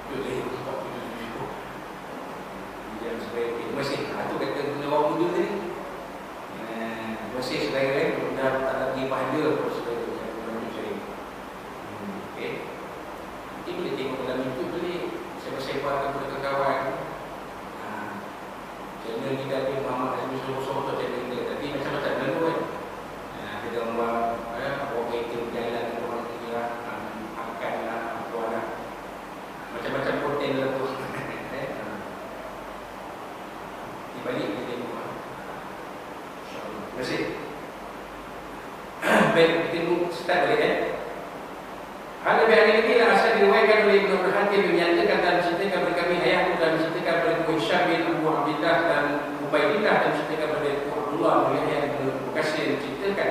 Itu dia sebaik masih itu kata guna orang muda tadi. Masih sedaya dah tak lagi pahala sedaya dalam saya. Okey. Nanti boleh tengok dalam YouTube boleh sebar-sebar kepada kawan. Channel kita ni Muhammad Azmi Sosok tu channel kita. Tapi macam-macam dulu kan. Ada gambar orang itu berjalan orang kira makan lah, apa lah. Macam-macam konten dalam tu. Di balik kita tengok. Terima kasih. Baik, kita tengok start balik Hal lebih hari ini lah asal diriwayatkan oleh Ibn Hatim menyatakan dan menceritakan kepada kami ayahku dan menceritakan kepada Hisham bin Abu Abdillah dan Ubaidillah dan menceritakan kepada Abdullah bin Yahya bin Bukasir menceritakan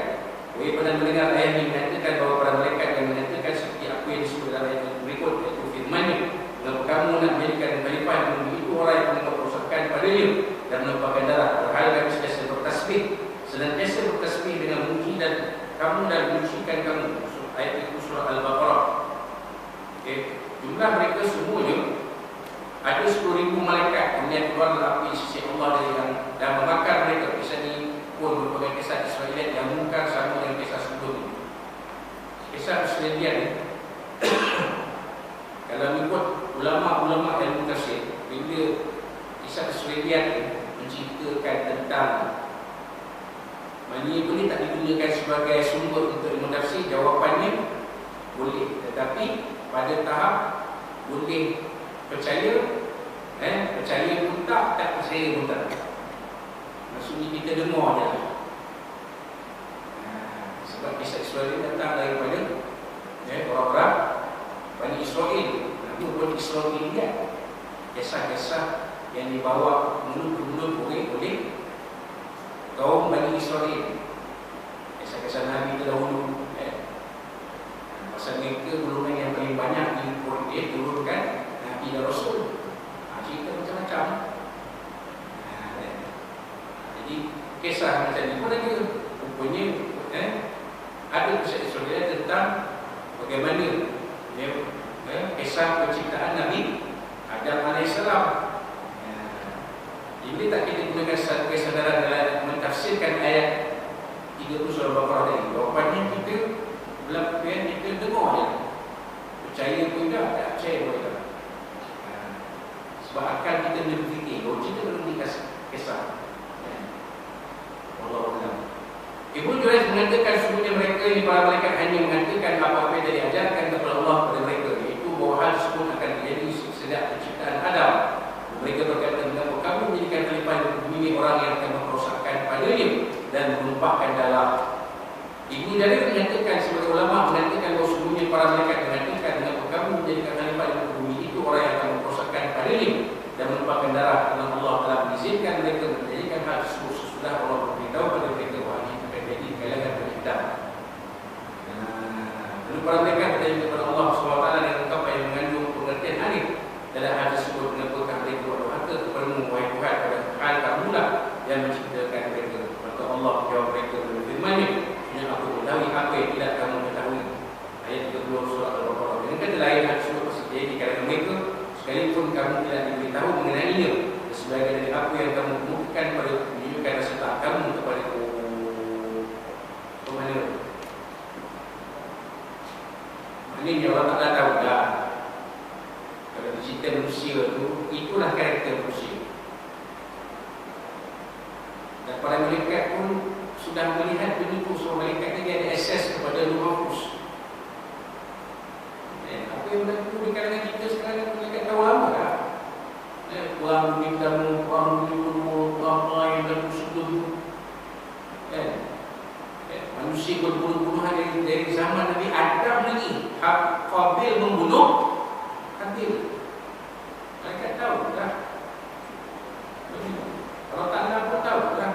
Wahai pernah mendengar ayah ini menyatakan bahawa para malaikat yang menyatakan seperti apa yang disebut dalam ayat berikut iaitu firman-Nya mengapa kamu nak menjadikan khalifah yang itu orang yang melakukan perosakan padanya dan menumpahkan darah padahal kami senantiasa bertasbih senantiasa bertasbih dengan muji dan kamu dan menyucikan kamu. Ayat itu surah Al-Baqarah. Okay. Jumlah mereka semuanya ada 10,000 malaikat yang keluar dalam api sisi Allah dan membakar mereka. Kisah ini pun merupakan kisah Israeliat yang mungkar sama dengan kisah sebelum ini. Kisah Israeliat ni kalau ikut ulama-ulama ilmu tafsir, bila kisah Israeliat ni menceritakan tentang maknanya boleh tak digunakan sebagai sumber untuk ilmu tafsir? Jawapannya boleh, tetapi pada tahap boleh percaya percaya pun tak percaya pun tak. Maksudnya kita dengar je lah. Sebab kisah Israel datang daripada orang-orang Bani Israel. Nama pun Israeliat, kisah-kisah yang dibawa mulut-mulut oleh kaum Bani Israel. Kisah-kisah Nabi terdahulu. Pasal mereka golongan yang paling banyak diturunkan Nabi dan Rasul. Cerita macam-macam. Jadi kisah macam ni pun ada. Rupanya ada kisah Israel tentang bagaimana kisah penciptaan Nabi Adam AS. Jadi tak kita gunakan kesadaran dalam mentafsirkan ayat 30 surah Al-Baqarah tadi. Jawapannya kita belakang kita dengar je. Percaya pun tak percaya pun tak. Sebab akal kita berfikir, logik kita belum kisah. Wallahualam. Ibnu Jurayj mengatakan sesungguhnya mereka ini para malaikat hanya mengatakan apa-apa yang diajarkan kepada Allah kepada mereka, iaitu bahawa hal tersebut akan terjadi sejak penciptaan Adam. Mereka berkata, mengapa kamu menjadikan khalifah yang memilih orang yang akan merosakkan padanya dan menumpahkan darah? Ibnu Jarir menyatakan sebagai ulama mengatakan bahawa sesungguhnya para malaikat mengatakan, mengapa kamu menjadikan khalifah yang bumi itu orang yang akan merosakkan padanya dan menumpahkan darah, kerana Allah telah mengizinkan mereka menjadikan hal tersebut sesudah Allah beritahu kepada mereka bahawa ini akan terjadi di kalangan pencipta. Lalu para malaikat bertanya kepada Allah SWT dengan ungkapan yang mengandung pengertian aneh dalam hal tersebut, mengapakah mereka berdoa kepadamu wahai Tuhan pada hal kamulah yang menciptakan mereka? Maka Allah jawab mereka dengan firman-Nya, yang aku mengetahui apa yang tidak kamu ketahui. Ayat 30 surah Al-Baqarah. Dengan kata lain, hal tersebut terjadi di kalangan mereka sekalipun kamu tidak diberitahu mengenainya, sebagai dari apa yang kamu kemukakan pada menunjukkan rasa tak kamu kepada kemana. Maknanya orang tak tahu dah. Kalau cerita manusia tu, itulah karakter manusia. Dan para malaikat pun sudah melihat begitu. So malaikat ni ada akses kepada Ruh Mahfuz. Apa yang berlaku di kalangan kita sekarang, malaikat tahu lama dah. Orang bintang, orang bintang, orang yang dalam sebelum manusia berbunuh-bunuhan dari zaman Nabi Adam lagi. Qabil membunuh Habil. Malaikat tahu dah. Allah Ta'ala pun tahu dah.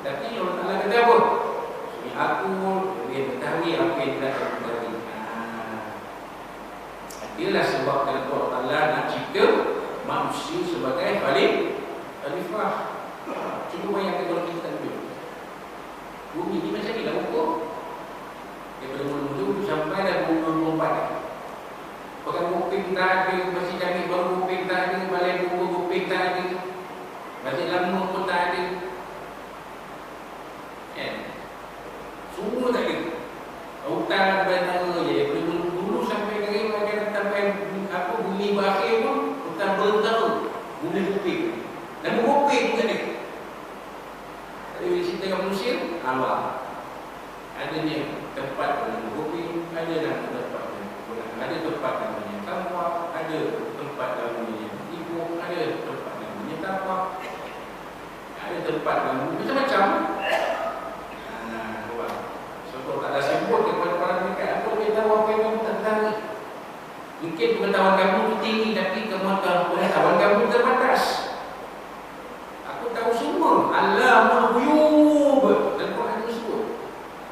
Tapi Allah Ta'ala kata apa? Aku dia mengetahui apa yang tidak aku ketahui. Itulah sebab Allah Ta'ala nak cipta manusia sebagai khalifah. Cuba bayangkan kalau kita tak duduk. Bumi ni macam ni lah ukur. Daripada mula-mula sampai dah 2024. Bukan mungkin tak ada masih canggih baru tempat macam-macam. So kalau tak ada sebut kepada para mereka, apa boleh tahu apa yang kamu tak tahu? Mungkin pengetahuan kamu itu tinggi, tapi pengetahuan kamu terbatas. Aku tahu semua. Alamul ghuyub. Dan Quran itu sebut.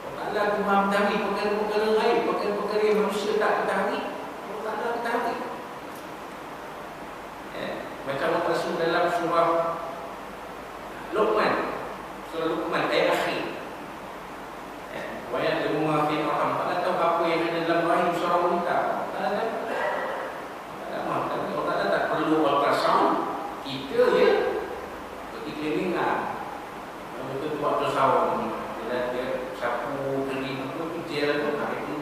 Allah Ta'ala itu maha mengetahui perkara-perkara lain, perkara-perkara yang manusia tak ketahui, Allah Ta'ala ketahui. Macam Rasul dalam surah Luqman, ayat akhir. Wayat lemah fi raham. Tak tahu apa yang ada dalam rahim seorang wanita. Tak ada. Tapi Allah tak perlu ultrasound. Kita pergi klinik betul buat ultrasound. Dia sapu kering apa tu gel tu, hari tu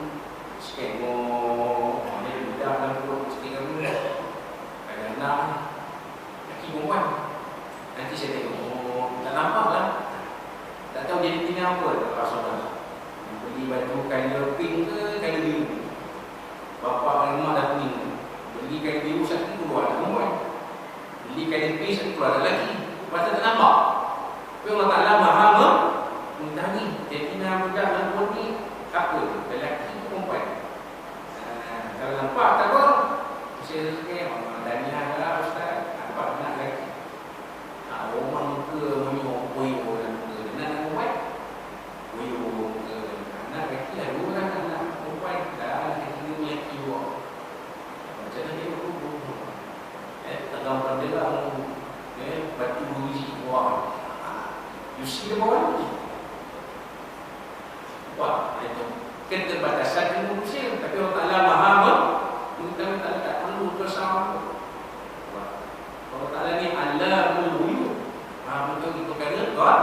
scan dia mudah dalam perut sikit kamu. Kadang-kadang laki perempuan. Nanti saya tengok, tak nampak lah. Tak tahu jadi tinggal apa saudara. Beli baju kain pink ke kain biru. Bapa dan mak dah kuning. Beli kain biru satu keluar ada perempuan. Beli kain pink satu keluar ada lelaki. Pasal tak nampak. Tapi Allah Ta'ala maha mengetahui. Jadi nama budak dan perempuan ni apa? Lelaki ke perempuan? Kalau nampak tak apa. Saya rasa Daniah lah Ustaz. Nampak anak lelaki. Orang ke menyuruh boyo dan anak perempuan. Boyo ke anak lelaki lah. Dua orang anak perempuan. Dah lelaki ni lelaki dua. Macam mana dia berhubung? Tengah-tengah dia lah. Batu biji keluar. You see the bawah ni? Wah, itu keterbatasan manusia. Tapi Allah Ta'ala maha mengetahui. Allah tak perlu bersama. Allah Ta'ala ni Alamul ghuyub. Maha mengetahui perkara God.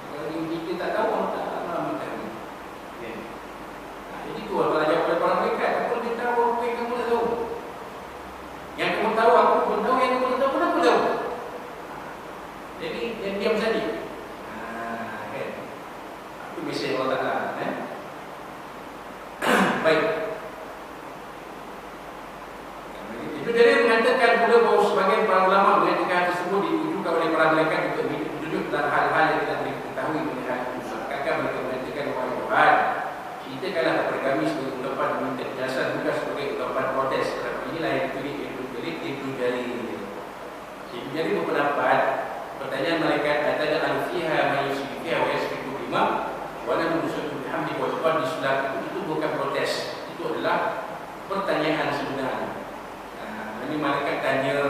Kalau kita tak tahu, Allah Ta'ala maha mengetahui. Jadi tu Allah jawab kepada para mereka. Aku lebih tahu apa yang kamu tak tahu. Yang kamu tahu, aku pun tahu. Yang kamu tak tahu pun aku tahu. Jadi yang diam saja. Itu mesej Allah Ta'ala. Baik. Itu jadi mengatakan pula bahawa sebagian para ulama mengatakan tersebut ditujukan oleh para malaikat untuk menunjuk dalam hal-hal yang tidak diketahui oleh hal itu. Kakak mereka mengatakan wahai Tuhan, kita kalau kepada kami sebagai ungkapan meminta jasa juga sebagai ungkapan protes. Kerana inilah yang ditulis itu jadi berpendapat. Pertanyaan malaikat ada al-fiha ma yusifiha wa yasfiku bima wa la nusutu bihamdi wa tuqad disulak. Itu bukan protes. Itu adalah pertanyaan sebenarnya. Ini malaikat tanya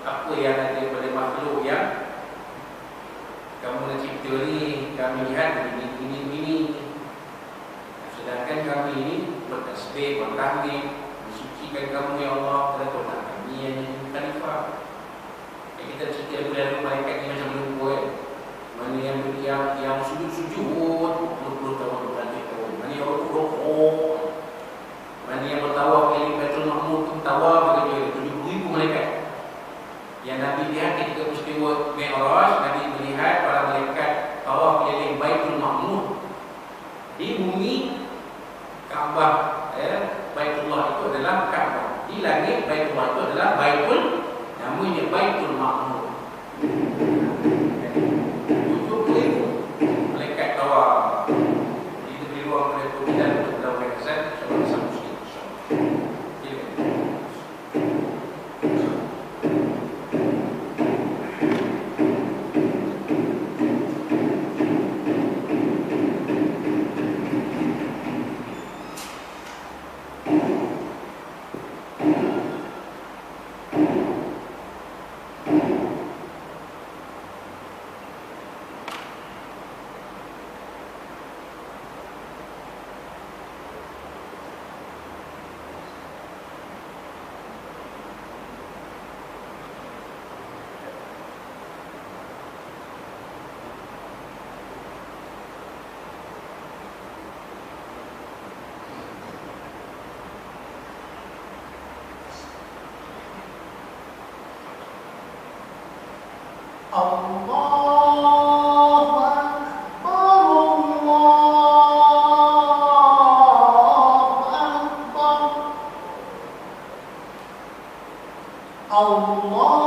apa yang ada pada makhluk yang kamu nak cipta ni, kami lihat ini. Sedangkan kami ini bertasbih, bertahmid, mensucikan kamu ya Allah, kerana Tuhan kami yang khalifah. Kita cerita lalu malaikat ni macam lupa mana yang sujud 20 tahun berlanjut, mana yang rukuk, mana yang bertawaf keliling Baitul Ma'mur tu tawaf begitu 70,000 malaikat. Yang Nabi lihat ketika peristiwa Mi'raj, Nabi melihat para malaikat tawaf keliling Baitul Ma'mur di bumi Kaabah. Baitullah itu adalah Kaabah. Di langit Baitullah itu adalah Baitul, namanya Baitul Ma'mur. 70,000 malaikat tawaf. Itu beri ruang kepada Tuhan untuk melakukan kesan sama-sama muslim. Allah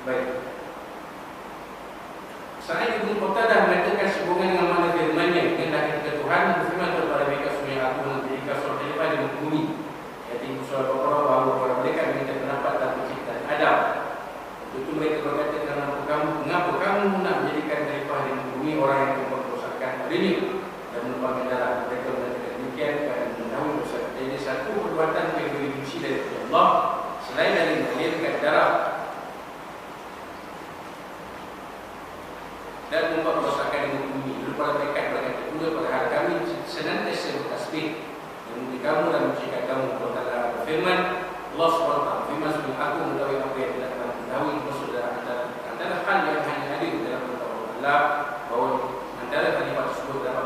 Baik. Saya Ibnu Qatadah mengatakan sehubungan dengan makna firman-Nya, dengan ketika Tuhan berfirman kepada mereka sungai aku menjadikan surga lepas di bumi, yaitu surah Al-Baqarah, bahawa para mereka minta pendapat tentang penciptaan Adam. Itu mereka berkata, mengapa kamu nak menjadikan khalifah di bumi orang yang memperkosakan hari ini dan menumpangkan darah? Mereka mengatakan demikian kerana mengetahui dosa. Jadi satu perbuatan yang dibenci dari Allah selain dari mengalirkan darah dan membuat kerosakan di bumi. Lalu para mereka berkata juga pada hari kami senantiasa bertasbih dan memuji kamu dan mencegah kamu. Allah Ta'ala berfirman, Allah SWT berfirman, sungguh aku mengetahui apa yang tidak pernah diketahui maksud antara hal yang hanya hadir dalam Allah Ta'ala, bahwa antara khalifah tersebut dapat